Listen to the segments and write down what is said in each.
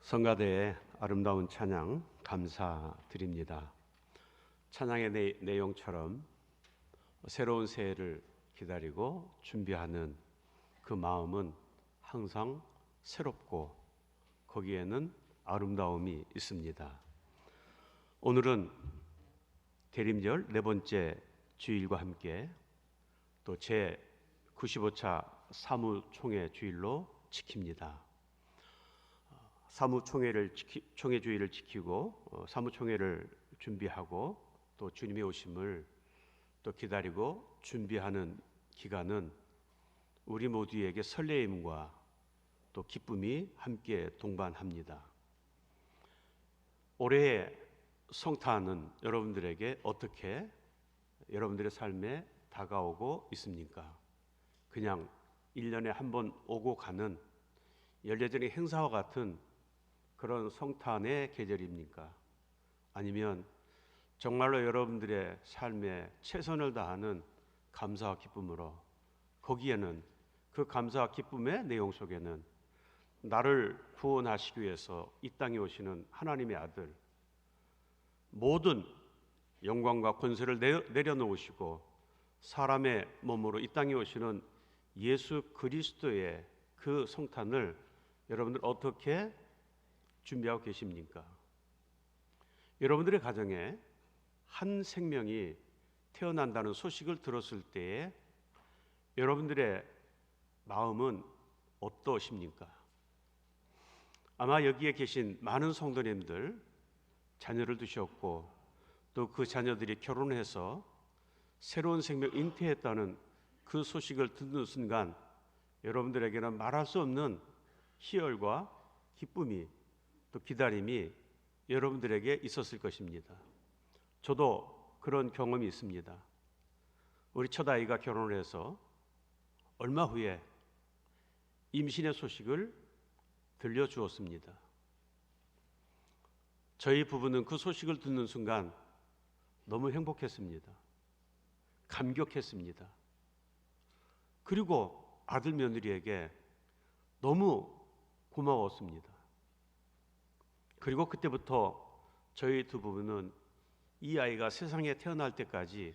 성가대의 아름다운 찬양 감사드립니다. 찬양의 내용처럼 새로운 새해를 기다리고 준비하는 그 마음은 항상 새롭고 거기에는 아름다움이 있습니다. 오늘은 대림절 네 번째 주일과 함께 또 제 95차 사무총회 주일로 지킵니다. 총회 주일을 지키고 사무총회를 준비하고 또 주님의 오심을 또 기다리고 준비하는 기간은 우리 모두에게 설레임과 또 기쁨이 함께 동반합니다. 올해의 성탄은 여러분들에게 어떻게 여러분들의 삶에 다가오고 있습니까? 그냥 1년에 한 번 오고 가는 연례적인 행사와 같은 그런 성탄의 계절입니까? 아니면 정말로 여러분들의 삶에 최선을 다하는 감사와 기쁨으로 거기에는 그 감사와 기쁨의 내용 속에는 나를 구원하시기 위해서 이 땅에 오시는 하나님의 아들, 모든 영광과 권세를 내려놓으시고 사람의 몸으로 이 땅에 오시는 예수 그리스도의 그 성탄을 여러분들 어떻게 준비하고 계십니까? 여러분들의 가정에 한 생명이 태어난다는 소식을 들었을 때에 여러분들의 마음은 어떠십니까? 아마 여기에 계신 많은 성도님들 자녀를 두셨고 또 그 자녀들이 결혼해서 새로운 생명 잉태했다는 그 소식을 듣는 순간 여러분들에게는 말할 수 없는 희열과 기쁨이 또 기다림이 여러분들에게 있었을 것입니다. 저도 그런 경험이 있습니다. 우리 첫아이가 결혼을 해서 얼마 후에 임신의 소식을 들려주었습니다. 저희 부부는 그 소식을 듣는 순간 너무 행복했습니다. 감격했습니다. 그리고 아들 며느리에게 너무 고마웠습니다. 그리고 그때부터 저희 두 부부는 이 아이가 세상에 태어날 때까지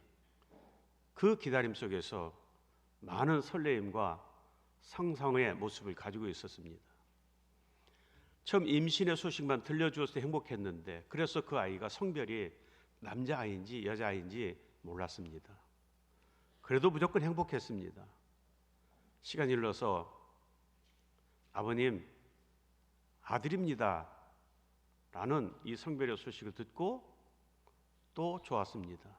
그 기다림 속에서 많은 설레임과 상상의 모습을 가지고 있었습니다. 처음 임신의 소식만 들려주어서 행복했는데 그래서 그 아이가 성별이 남자아이인지 여자아이인지 몰랐습니다. 그래도 무조건 행복했습니다. 시간이 흘러서 아버님 아들입니다 라는 이 성별의 소식을 듣고 또 좋았습니다.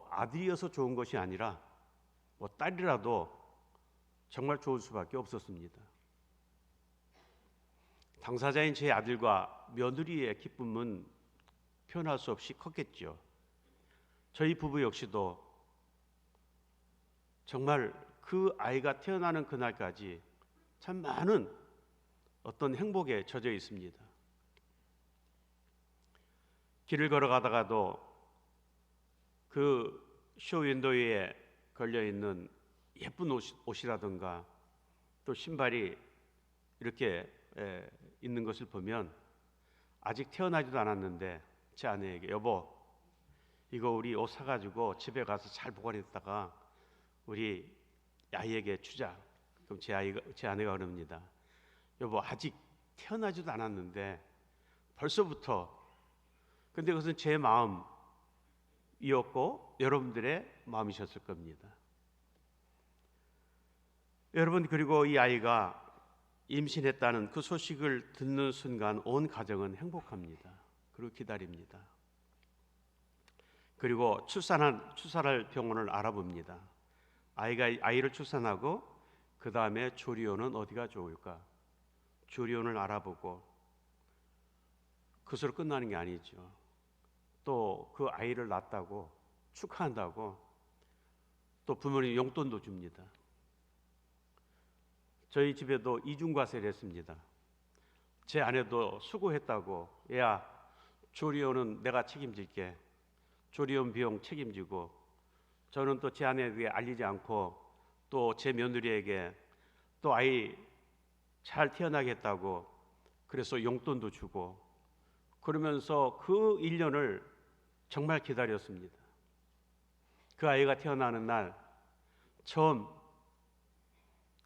아들이어서 좋은 것이 아니라 딸이라도 정말 좋을 수밖에 없었습니다. 당사자인 제 아들과 며느리의 기쁨은 표현할 수 없이 컸겠죠. 저희 부부 역시도 정말 그 아이가 태어나는 그날까지 참 많은 어떤 행복에 젖어 있습니다. 길을 걸어가다가도 그 쇼윈도에 걸려있는 예쁜 옷이라든가 또 신발이 이렇게 있는 것을 보면 아직 태어나지도 않았는데 제 아내에게 여보 이거 우리 옷 사가지고 집에 가서 잘 보관했다가 우리 아이에게 주자. 그럼 제 아내가 그럽니다. 여보 아직 태어나지도 않았는데 벌써부터. 근데 그것은 제 마음이었고 여러분들의 마음이셨을 겁니다. 여러분 그리고 이 아이가 임신했다는 그 소식을 듣는 순간 온 가정은 행복합니다. 그리고 기다립니다. 그리고 출산할 병원을 알아봅니다. 아이를 출산하고 그 다음에 조리원은 어디가 좋을까? 조리원을 알아보고 그것으로 끝나는 게 아니죠. 또 그 아이를 낳았다고 축하한다고 또 부모님 용돈도 줍니다. 저희 집에도 이중과세를 했습니다. 제 아내도 수고했다고 야 조리원은 내가 책임질게. 조리원 비용 책임지고 저는 또 제 아내에게 알리지 않고 또 제 며느리에게 또 아이 잘 태어나겠다고 그래서 용돈도 주고 그러면서 그 1년을 정말 기다렸습니다. 그 아이가 태어나는 날 처음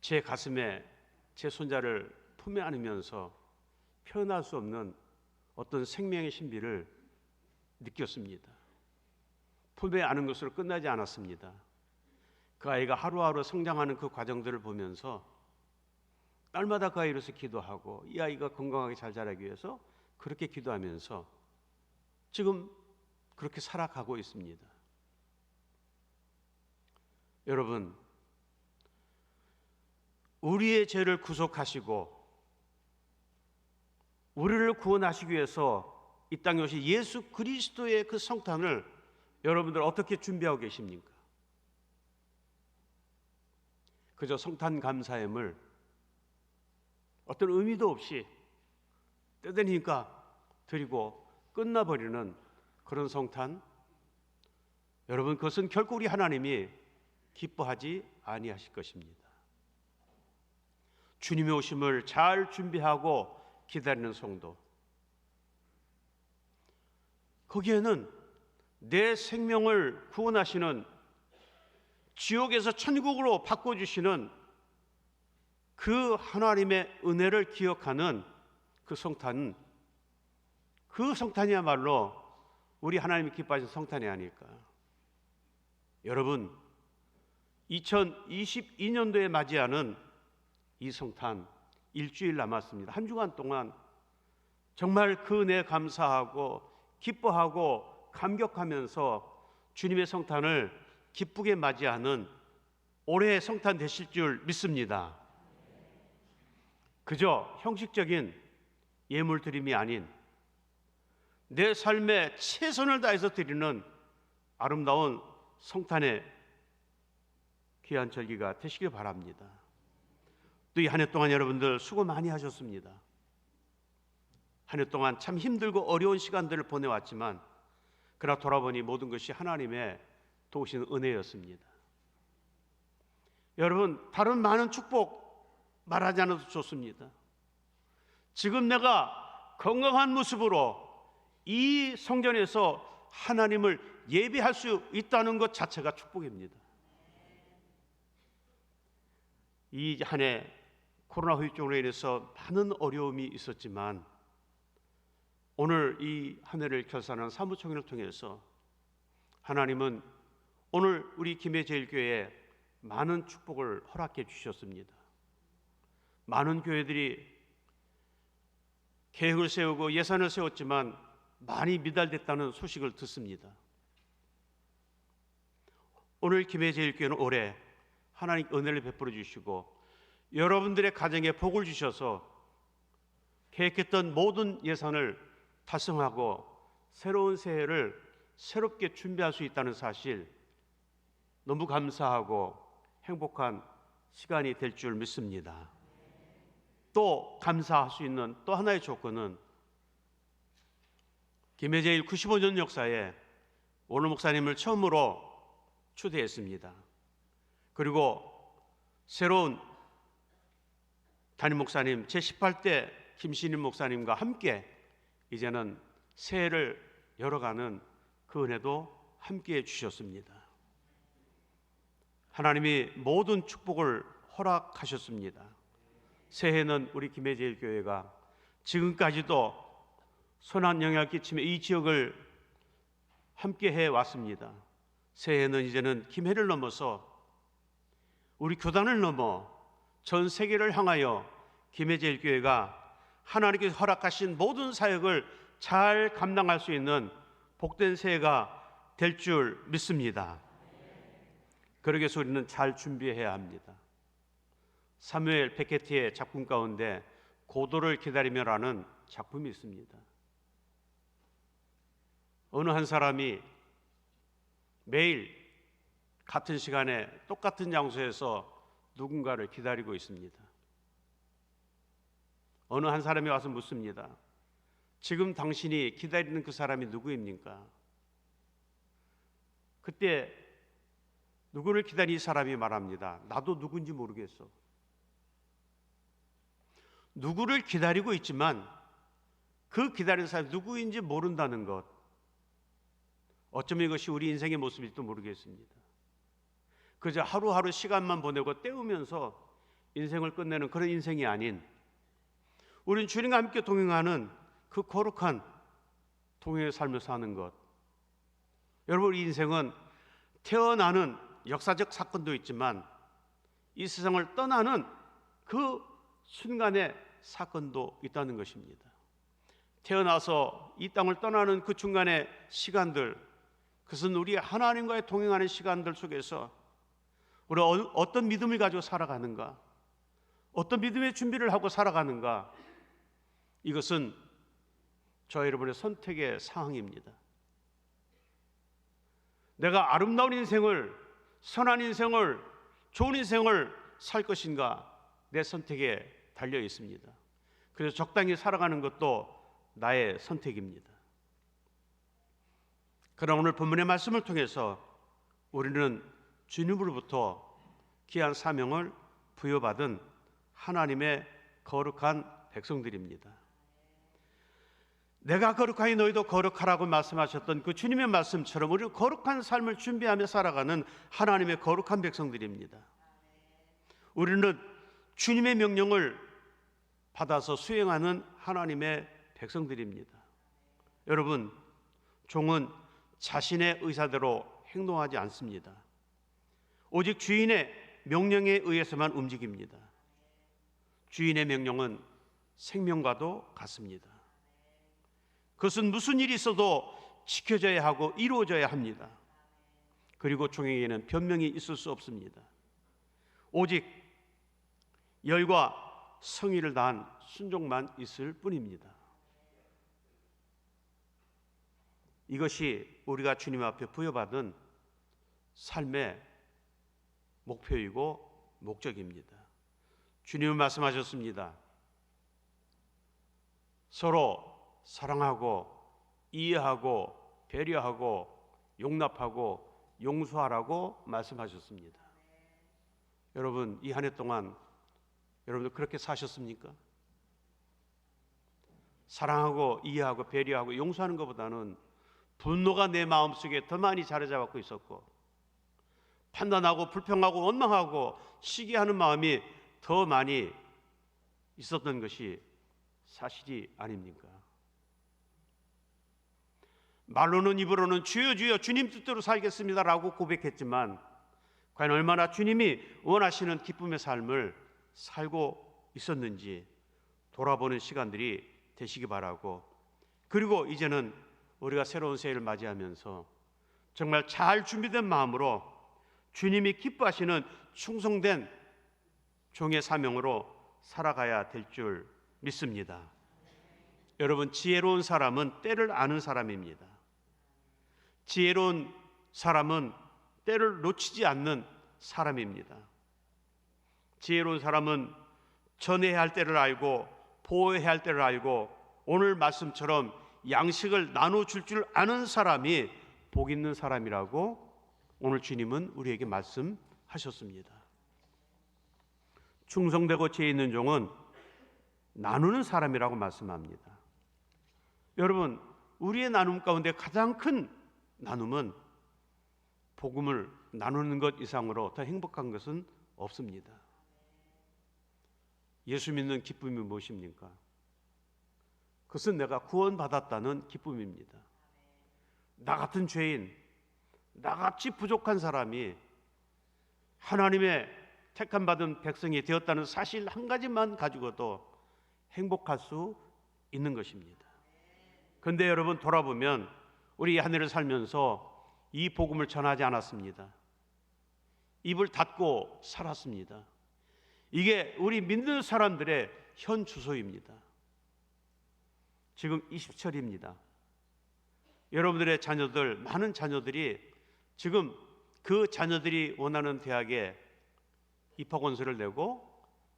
제 가슴에 제 손자를 품에 안으면서 표현할 수 없는 어떤 생명의 신비를 느꼈습니다. 품에 안은 것으로 끝나지 않았습니다. 그 아이가 하루하루 성장하는 그 과정들을 보면서 날마다 그 아이로서 기도하고 이 아이가 건강하게 잘 자라기 위해서 그렇게 기도하면서 지금 그렇게 살아가고 있습니다. 여러분, 우리의 죄를 구속하시고 우리를 구원하시기 위해서 이 땅에 오신 예수 그리스도의 그 성탄을 여러분들 어떻게 준비하고 계십니까? 그저 성탄 감사함을 어떤 의미도 없이 때되니까 드리고 끝나버리는 그런 성탄, 여러분 그것은 결코 우리 하나님이 기뻐하지 아니하실 것입니다. 주님의 오심을 잘 준비하고 기다리는 성도, 거기에는 내 생명을 구원하시는, 지옥에서 천국으로 바꿔주시는 그 하나님의 은혜를 기억하는 그 성탄은, 그 성탄이야말로 우리 하나님이 기뻐하신 성탄이 아닐까. 여러분, 2022년도에 맞이하는 이 성탄 일주일 남았습니다. 한 주간 동안 정말 그 은혜에 감사하고 기뻐하고 감격하면서 주님의 성탄을 기쁘게 맞이하는 올해의 성탄 되실 줄 믿습니다. 그저 형식적인 예물 드림이 아닌 내 삶에 최선을 다해서 드리는 아름다운 성탄의 귀한 절기가 되시길 바랍니다. 또 이 한 해 동안 여러분들 수고 많이 하셨습니다. 한 해 동안 참 힘들고 어려운 시간들을 보내왔지만 그러나 돌아보니 모든 것이 하나님의 도우신 은혜였습니다. 여러분, 다른 많은 축복 말하지 않아도 좋습니다. 지금 내가 건강한 모습으로 이 성전에서 하나님을 예배할 수 있다는 것 자체가 축복입니다. 이 한 해 코로나 후유증으로 인해서 많은 어려움이 있었지만 오늘 이 한 해를 결산한 사무총회를 통해서 하나님은 오늘 우리 김해제일교회에 많은 축복을 허락해 주셨습니다. 많은 교회들이 계획을 세우고 예산을 세웠지만 많이 미달됐다는 소식을 듣습니다. 오늘 김해제일교회는 올해 하나님 은혜를 베풀어 주시고 여러분들의 가정에 복을 주셔서 계획했던 모든 예산을 달성하고 새로운 새해를 새롭게 준비할 수 있다는 사실, 너무 감사하고 행복한 시간이 될 줄 믿습니다. 또 감사할 수 있는 또 하나의 조건은 김해제일 95년 역사에 오늘 목사님을 처음으로 초대했습니다. 그리고 새로운 담임 목사님 제18대 김신임 목사님과 함께 이제는 새해를 열어가는 그 은혜도 함께해 주셨습니다. 하나님이 모든 축복을 허락하셨습니다. 새해는 우리 김해제일교회가 지금까지도 선한 영향을 끼치며 이 지역을 함께해 왔습니다. 새해는 이제는 김해를 넘어서 우리 교단을 넘어 전 세계를 향하여 김해제일교회가 하나님께서 허락하신 모든 사역을 잘 감당할 수 있는 복된 새해가 될 줄 믿습니다. 그러기 위해서 우리는 잘 준비해야 합니다. 사무엘 베케티의 작품 가운데 고도를 기다리며라는 작품이 있습니다. 어느 한 사람이 매일 같은 시간에 똑같은 장소에서 누군가를 기다리고 있습니다. 어느 한 사람이 와서 묻습니다. 지금 당신이 기다리는 그 사람이 누구입니까? 그때 누구를 기다리는 사람이 말합니다. 나도 누군지 모르겠어. 누구를 기다리고 있지만 그 기다리는 사람이 누구인지 모른다는 것, 어쩌면 이것이 우리 인생의 모습일지도 모르겠습니다. 그저 하루하루 시간만 보내고 때우면서 인생을 끝내는 그런 인생이 아닌, 우린 주님과 함께 동행하는 그 거룩한 동행의 삶을 사는 것. 여러분, 우리 인생은 태어나는 역사적 사건도 있지만 이 세상을 떠나는 그 순간의 사건도 있다는 것입니다. 태어나서 이 땅을 떠나는 그 중간의 시간들, 그것은 우리 하나님과의 동행하는 시간들 속에서 우리가 어떤 믿음을 가지고 살아가는가, 어떤 믿음의 준비를 하고 살아가는가, 이것은 저 여러분의 선택의 사항입니다. 내가 아름다운 인생을, 선한 인생을, 좋은 인생을 살 것인가, 내 선택에 달려 있습니다. 그래서 적당히 살아가는 것도 나의 선택입니다. 그러나 오늘 본문의 말씀을 통해서 우리는 주님으로부터 귀한 사명을 부여받은 하나님의 거룩한 백성들입니다. 내가 거룩하니 너희도 거룩하라고 말씀하셨던 그 주님의 말씀처럼 우리는 거룩한 삶을 준비하며 살아가는 하나님의 거룩한 백성들입니다. 우리는 주님의 명령을 받아서 수행하는 하나님의 백성들입니다. 여러분, 종은 자신의 의사대로 행동하지 않습니다. 오직 주인의 명령에 의해서만 움직입니다. 주인의 명령은 생명과도 같습니다. 그것은 무슨 일이 있어도 지켜져야 하고 이루어져야 합니다. 그리고 종에게는 변명이 있을 수 없습니다. 오직 열과 성의를 다한 순종만 있을 뿐입니다. 이것이 우리가 주님 앞에 부여받은 삶의 목표이고 목적입니다. 주님은 말씀하셨습니다. 서로 사랑하고 이해하고 배려하고 용납하고 용서하라고 말씀하셨습니다. 여러분, 이 한 해 동안 여러분들 그렇게 사셨습니까? 사랑하고 이해하고 배려하고 용서하는 것보다는 분노가 내 마음속에 더 많이 자리 잡고 있었고, 판단하고 불평하고 원망하고 시기하는 마음이 더 많이 있었던 것이 사실이 아닙니까? 말로는 입으로는 주여 주여 주님 뜻대로 살겠습니다라고 고백했지만 과연 얼마나 주님이 원하시는 기쁨의 삶을 살고 있었는지 돌아보는 시간들이 되시기 바라고, 그리고 이제는 우리가 새로운 새해를 맞이하면서 정말 잘 준비된 마음으로 주님이 기뻐하시는 충성된 종의 사명으로 살아가야 될 줄 믿습니다. 여러분, 지혜로운 사람은 때를 아는 사람입니다. 지혜로운 사람은 때를 놓치지 않는 사람입니다. 지혜로운 사람은 전해야 할 때를 알고 보호해야 할 때를 알고 오늘 말씀처럼 양식을 나눠줄 줄 아는 사람이 복 있는 사람이라고 오늘 주님은 우리에게 말씀하셨습니다. 충성되고 지혜 있는 종은 나누는 사람이라고 말씀합니다. 여러분, 우리의 나눔 가운데 가장 큰 나눔은 복음을 나누는 것 이상으로 더 행복한 것은 없습니다. 예수 믿는 기쁨이 무엇입니까? 그것은 내가 구원받았다는 기쁨입니다. 나 같은 죄인, 나같이 부족한 사람이 하나님의 택함받은 백성이 되었다는 사실 한 가지만 가지고도 행복할 수 있는 것입니다. 그런데 여러분, 돌아보면 우리 한 해를 살면서 이 복음을 전하지 않았습니다. 입을 닫고 살았습니다. 이게 우리 믿는 사람들의 현 주소입니다. 지금 20철입니다. 여러분들의 자녀들, 많은 자녀들이 지금 그 자녀들이 원하는 대학에 입학원서를 내고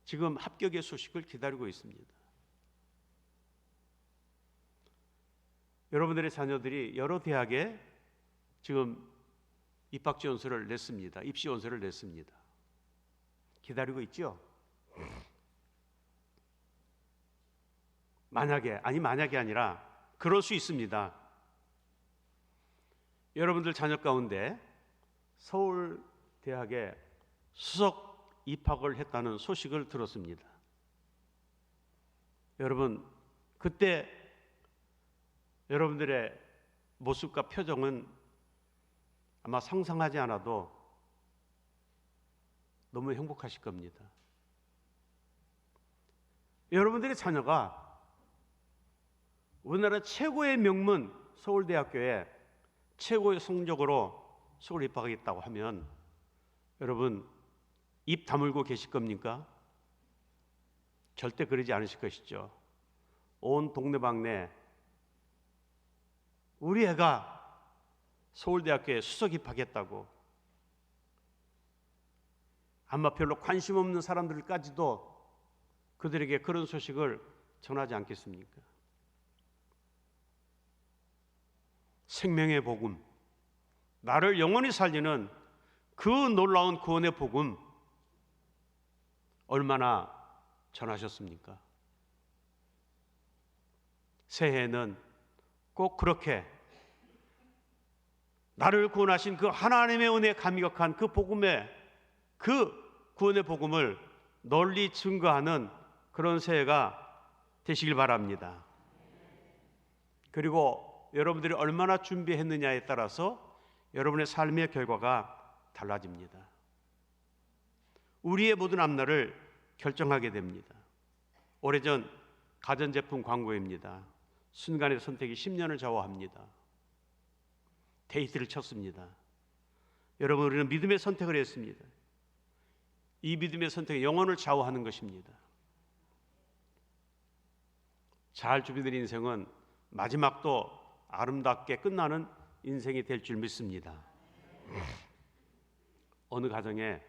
지금 합격의 소식을 기다리고 있습니다. 여러분들의 자녀들이 여러 대학에 지금 입학 지원서를 냈습니다. 입시 지원서를 냈습니다. 기다리고 있죠? 만약이 아니라 그럴 수 있습니다. 여러분들 자녀 가운데 서울대학에 수석 입학을 했다는 소식을 들었습니다. 여러분, 그때 여러분들의 모습과 표정은 아마 상상하지 않아도 너무 행복하실 겁니다. 여러분들의 자녀가 우리나라 최고의 명문 서울대학교에 최고의 성적으로 서울 입학하겠다고 하면 여러분 입 다물고 계실 겁니까? 절대 그러지 않으실 것이죠. 온 동네방네 우리 애가 서울대학교에 수석 입학했다고, 아마 별로 관심 없는 사람들까지도 그들에게 그런 소식을 전하지 않겠습니까? 생명의 복음, 나를 영원히 살리는 그 놀라운 구원의 복음 얼마나 전하셨습니까? 새해에는 꼭 그렇게 나를 구원하신 그 하나님의 은혜에 감격한 그 복음의, 그 구원의 복음을 널리 증거하는 그런 새해가 되시길 바랍니다. 그리고 여러분들이 얼마나 준비했느냐에 따라서 여러분의 삶의 결과가 달라집니다. 우리의 모든 앞날을 결정하게 됩니다. 오래전 가전제품 광고입니다. 순간의 선택이 10년을 좌우합니다. 데이트를 쳤습니다. 여러분, 우리는 믿음의 선택을 했습니다. 이 믿음의 선택이 영혼을 좌우하는 것입니다. 잘 준비된 인생은 마지막도 아름답게 끝나는 인생이 될 줄 믿습니다. 어느 가정에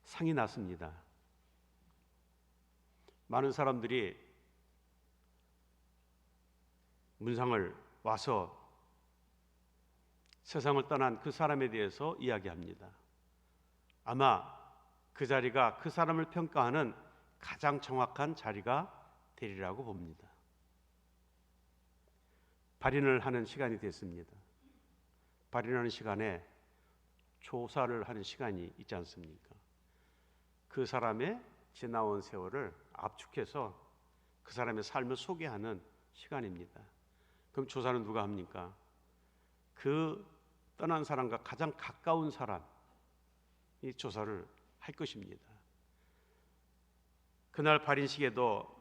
상이 났습니다. 많은 사람들이 문상을 와서 세상을 떠난 그 사람에 대해서 이야기합니다. 아마 그 자리가 그 사람을 평가하는 가장 정확한 자리가 되리라고 봅니다. 발인을 하는 시간이 됐습니다. 발인하는 시간에 조사를 하는 시간이 있지 않습니까? 그 사람의 지나온 세월을 압축해서 그 사람의 삶을 소개하는 시간입니다. 그럼 조사는 누가 합니까? 그 떠난 사람과 가장 가까운 사람이 조사를 할 것입니다. 그날 발인식에도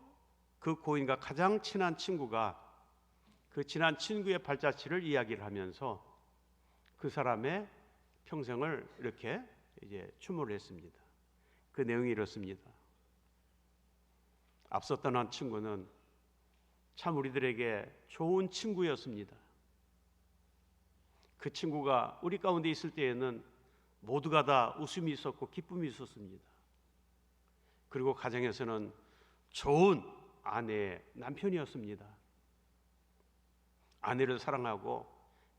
그 고인과 가장 친한 친구가 그 친한 친구의 발자취를 이야기를 하면서 그 사람의 평생을 이렇게 이제 추모를 했습니다. 그 내용이 이렇습니다. 앞서 떠난 친구는 참 우리들에게 좋은 친구였습니다. 그 친구가 우리 가운데 있을 때에는 모두가 다 웃음이 있었고 기쁨이 있었습니다. 그리고 가정에서는 좋은 아내의 남편이었습니다. 아내를 사랑하고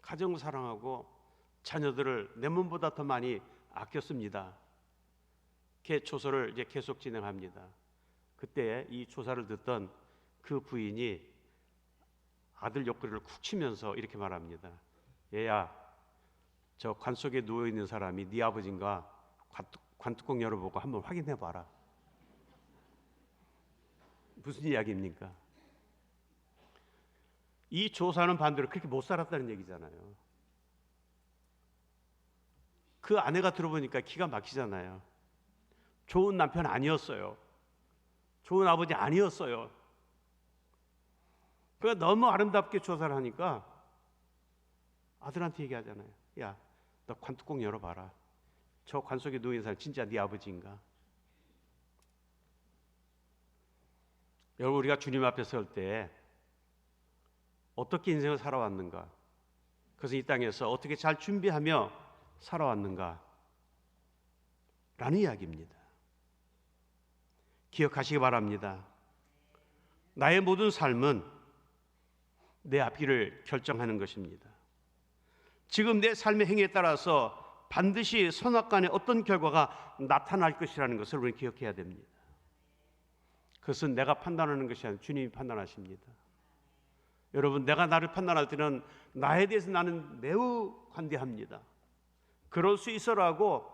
가정을 사랑하고 자녀들을 내 몸보다 더 많이 아꼈습니다. 이렇게 조사를 이제 계속 진행합니다. 그때 이 조사를 듣던 그 부인이 아들 옆구리를 쿡 치면서 이렇게 말합니다. 얘야, 저 관 속에 누워있는 사람이 네 아버지인가 관뚜껑 열어보고 한번 확인해봐라. 무슨 이야기입니까? 이 조사는 반대로 그렇게 못 살았다는 얘기잖아요. 그 아내가 들어보니까 기가 막히잖아요. 좋은 남편 아니었어요. 좋은 아버지 아니었어요. 그러니까 너무 아름답게 조사를 하니까 아들한테 얘기하잖아요. 야, 너 관뚜껑 열어봐라. 저 관 속에 누워있는 사람 진짜 네 아버지인가? 여러분, 우리가 주님 앞에 설 때 어떻게 인생을 살아왔는가? 그래서 이 땅에서 어떻게 잘 준비하며 살아왔는가? 라는 이야기입니다. 기억하시기 바랍니다. 나의 모든 삶은 내 앞길을 결정하는 것입니다. 지금 내 삶의 행위에 따라서 반드시 선악간에 어떤 결과가 나타날 것이라는 것을 우리는 기억해야 됩니다. 그것은 내가 판단하는 것이 아니라 주님이 판단하십니다. 여러분, 내가 나를 판단할 때는 나에 대해서 나는 매우 관대합니다. 그럴 수 있어라고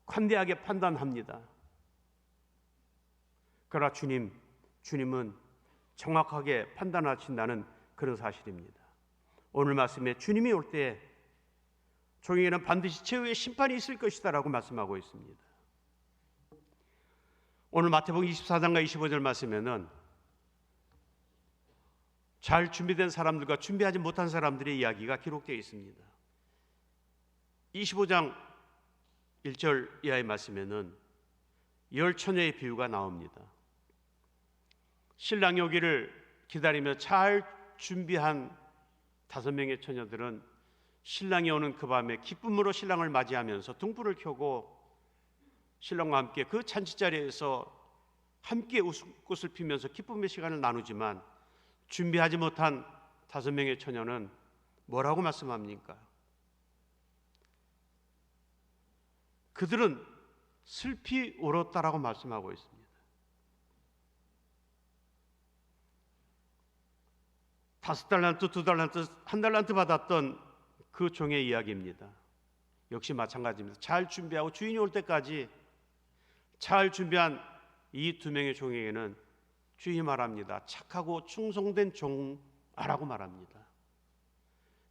관대하게 판단합니다. 그러나 주님은 정확하게 판단하신다는 그런 사실입니다. 오늘 말씀에 주님이 올 때 종에게는 반드시 최후의 심판이 있을 것이다 라고 말씀하고 있습니다. 오늘 마태복음 24장과 25절 말씀에는 잘 준비된 사람들과 준비하지 못한 사람들의 이야기가 기록되어 있습니다. 25장 1절 이하의 말씀에는 열 처녀의 비유가 나옵니다. 신랑이 오기를 기다리며 잘 준비한 5명의 처녀들은 신랑이 오는 그 밤에 기쁨으로 신랑을 맞이하면서 등불을 켜고 신랑과 함께 그 잔치자리에서 함께 웃음꽃을 피면서 기쁨의 시간을 나누지만 준비하지 못한 5명의 처녀는 뭐라고 말씀합니까? 그들은 슬피 울었다라고 말씀하고 있습니다. 5달란트, 2달란트, 1달란트 받았던 그 종의 이야기입니다. 역시 마찬가지입니다. 잘 준비하고 주인이 올 때까지 잘 준비한 이 2명의 종에게는 주인이 말합니다. 착하고 충성된 종아라고 말합니다.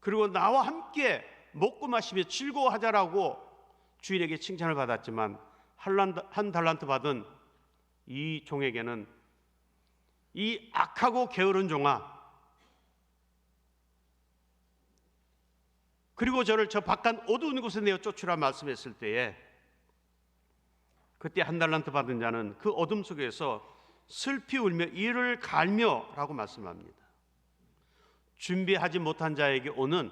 그리고 나와 함께 먹고 마시며 즐거워하자라고 주인에게 칭찬을 받았지만 한 달란트 받은 이 종에게는 이 악하고 게으른 종아, 그리고 저를 저 바깥 어두운 곳에 내어 쫓으라 말씀했을 때에 그때 한 달란트 받은 자는 그 어둠 속에서 슬피 울며 이를 갈며 라고 말씀합니다. 준비하지 못한 자에게 오는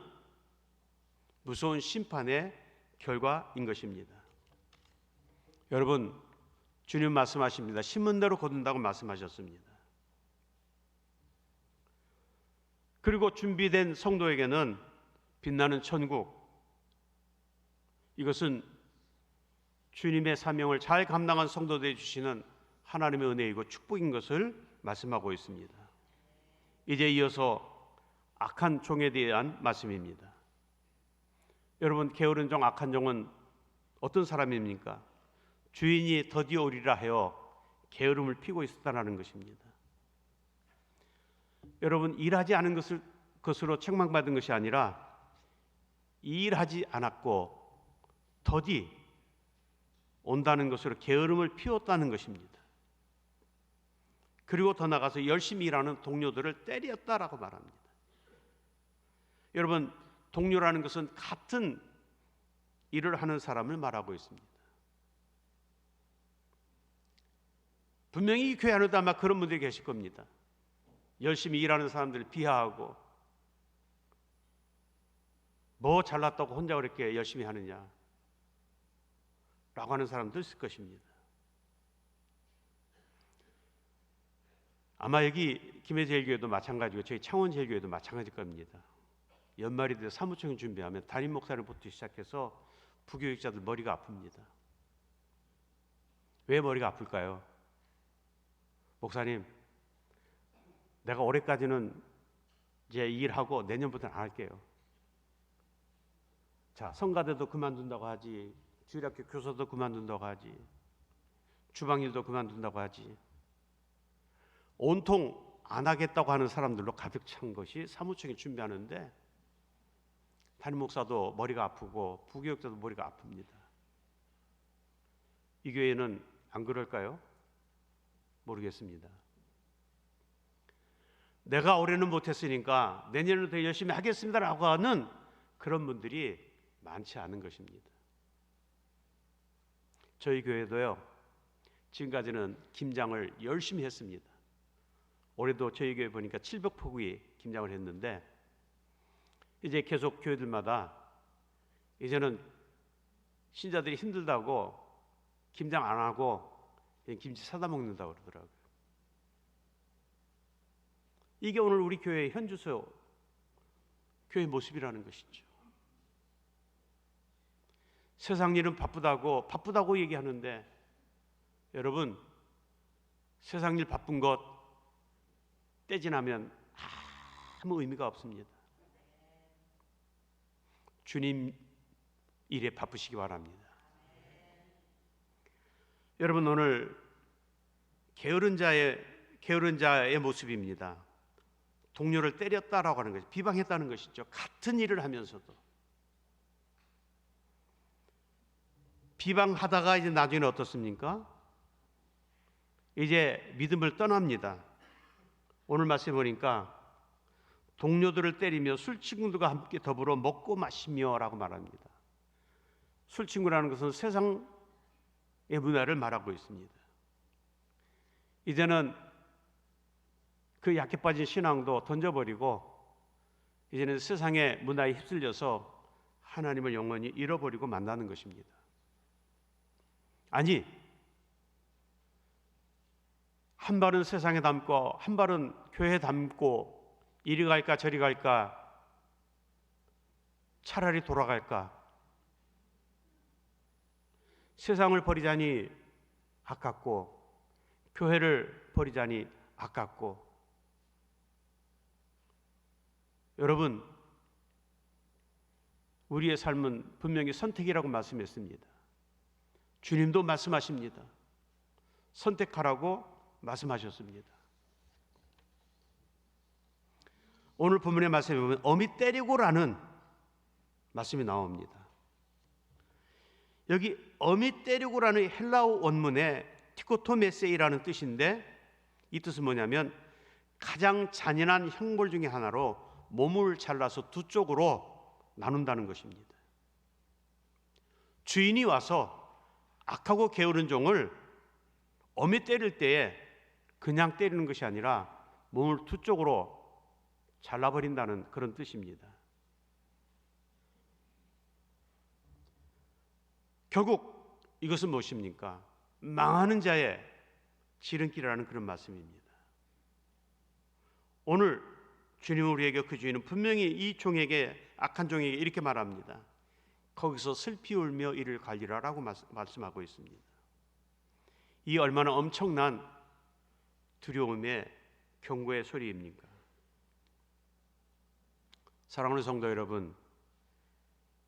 무서운 심판의 결과인 것입니다. 여러분, 주님 말씀하십니다. 심은 대로 거둔다고 말씀하셨습니다. 그리고 준비된 성도에게는 빛나는 천국, 이것은 주님의 사명을 잘 감당한 성도들이 주시는 하나님의 은혜이고 축복인 것을 말씀하고 있습니다. 이제 이어서 악한 종에 대한 말씀입니다. 여러분, 게으른 종, 악한 종은 어떤 사람입니까? 주인이 더디어 오리라 하여 게으름을 피고 있었다는 것입니다. 여러분, 일하지 않은 것으로 책망받은 것이 아니라 일하지 않았고 더디 온다는 것으로 게으름을 피웠다는 것입니다. 그리고 더 나가서 열심히 일하는 동료들을 때렸다라고 말합니다. 여러분, 동료라는 것은 같은 일을 하는 사람을 말하고 있습니다. 분명히 이 교회 안에도 아마 그런 분들이 계실 겁니다. 열심히 일하는 사람들을 비하하고 뭐 잘났다고 혼자 그렇게 열심히 하느냐 라고 하는 사람도 있을 것입니다. 아마 여기 김해제일교회도 마찬가지고 저희 창원제일교회도 마찬가지일 겁니다. 연말이 돼서 사무총회 준비하면 담임 목사를부터 시작해서 부교육자들 머리가 아픕니다. 왜 머리가 아플까요? 목사님, 내가 올해까지는 이제 일하고 내년부터는 안 할게요. 자, 성가대도 그만둔다고 하지, 주일학교 교사도 그만둔다고 하지, 주방일도 그만둔다고 하지, 온통 안 하겠다고 하는 사람들로 가득 찬 것이 사무총회 준비하는데 담임 목사도 머리가 아프고 부교육자도 머리가 아픕니다. 이 교회는 안 그럴까요? 모르겠습니다. 내가 올해는 못했으니까 내년에는 더 열심히 하겠습니다라고 하는 그런 분들이 많지 않은 것입니다. 저희 교회도요, 지금까지는 김장을 열심히 했습니다. 올해도 저희 교회 보니까 700포기 김장을 했는데 이제 계속 교회들마다 이제는 신자들이 힘들다고 김장 안 하고 그냥 김치 사다 먹는다고 그러더라고요. 이게 오늘 우리 교회의 현주소 교회 모습이라는 것이죠. 세상 일은 바쁘다고 얘기하는데 여러분, 세상 일 바쁜 것 떼지나면 아무 의미가 없습니다. 주님 일에 바쁘시기 바랍니다. 여러분, 오늘 게으른 자의 모습입니다. 동료를 때렸다라고 하는 것이, 비방했다는 것이죠. 같은 일을 하면서도 비방하다가 이제 나중에는 어떻습니까? 이제 믿음을 떠납니다. 오늘 말씀 보니까 동료들을 때리며 술친구들과 함께 더불어 먹고 마시며 라고 말합니다. 술친구라는 것은 세상의 문화를 말하고 있습니다. 이제는 그 약해 빠진 신앙도 던져버리고 이제는 세상의 문화에 휩쓸려서 하나님을 영원히 잃어버리고 만나는 것입니다. 아니, 한 발은 세상에 담고 한 발은 교회에 담고 이리 갈까 저리 갈까, 차라리 돌아갈까? 세상을 버리자니 아깝고 교회를 버리자니 아깝고. 여러분, 우리의 삶은 분명히 선택이라고 말씀했습니다. 주님도 말씀하십니다. 선택하라고 말씀하셨습니다. 오늘 본문의 말씀에 보면 어미 때리고라는 말씀이 나옵니다. 여기 어미 때리고라는 헬라어 원문에 티코토메세이라는 뜻인데, 이 뜻은 뭐냐면 가장 잔인한 형벌 중에 하나로 몸을 잘라서 두 쪽으로 나눈다는 것입니다. 주인이 와서 악하고 게으른 종을 어미 때릴 때에 그냥 때리는 것이 아니라 몸을 두 쪽으로 잘라버린다는 그런 뜻입니다. 결국 이것은 무엇입니까? 망하는 자의 지름길이라는 그런 말씀입니다. 오늘 주님 우리에게 그 주인은 분명히 이 종에게, 악한 종에게 이렇게 말합니다. 거기서 슬피 울며 이를 갈리라라고 말씀하고 있습니다. 이 얼마나 엄청난 두려움의 경고의 소리입니까? 사랑하는 성도 여러분,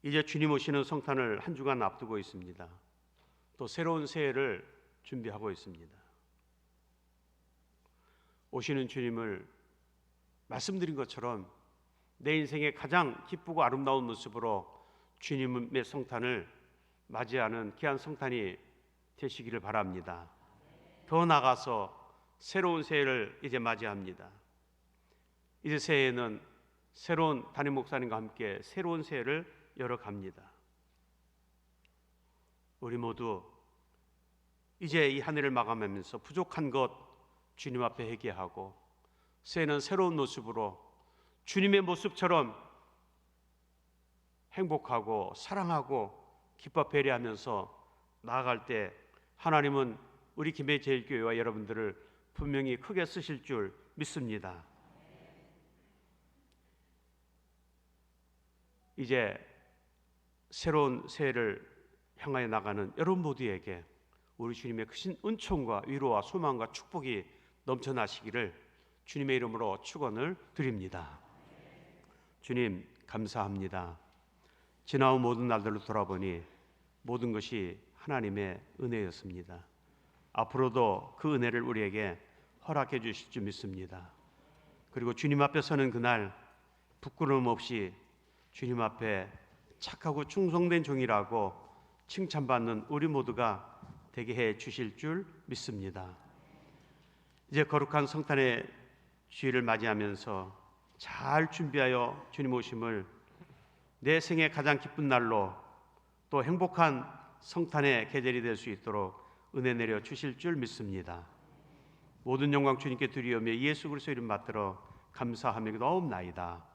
이제 주님 오시는 성탄을 한 주간 앞두고 있습니다. 또 새로운 새해를 준비하고 있습니다. 오시는 주님을 말씀드린 것처럼 내 인생의 가장 기쁘고 아름다운 모습으로 주님의 성탄을 맞이하는 귀한 성탄이 되시기를 바랍니다. 더 나아가서 새로운 새해를 이제 맞이합니다. 이제 새해에는 새로운 담임 목사님과 함께 새로운 새해를 열어갑니다. 우리 모두 이제 이 한 해를 마감하면서 부족한 것 주님 앞에 회개하고, 새해는 새로운 모습으로 주님의 모습처럼 행복하고 사랑하고 기뻐 배려하면서 나아갈 때 하나님은 우리 김해제일교회와 여러분들을 분명히 크게 쓰실 줄 믿습니다. 이제 새로운 새해를 향하여 나가는 여러분 모두에게 우리 주님의 크신 은총과 위로와 소망과 축복이 넘쳐나시기를 주님의 이름으로 축원을 드립니다. 주님 감사합니다. 지나온 모든 날들을 돌아보니 모든 것이 하나님의 은혜였습니다. 앞으로도 그 은혜를 우리에게 허락해 주실 줄 믿습니다. 그리고 주님 앞에 서는 그날 부끄러움 없이 주님 앞에 착하고 충성된 종이라고 칭찬받는 우리 모두가 되게 해 주실 줄 믿습니다. 이제 거룩한 성탄의 주일을 맞이하면서 잘 준비하여 주님 오심을 내 생의 가장 기쁜 날로, 또 행복한 성탄의 계절이 될 수 있도록 은혜 내려 주실 줄 믿습니다. 모든 영광 주님께 드리오며 예수 그리스도 이름 받들어 감사하며 기도하옵나이다.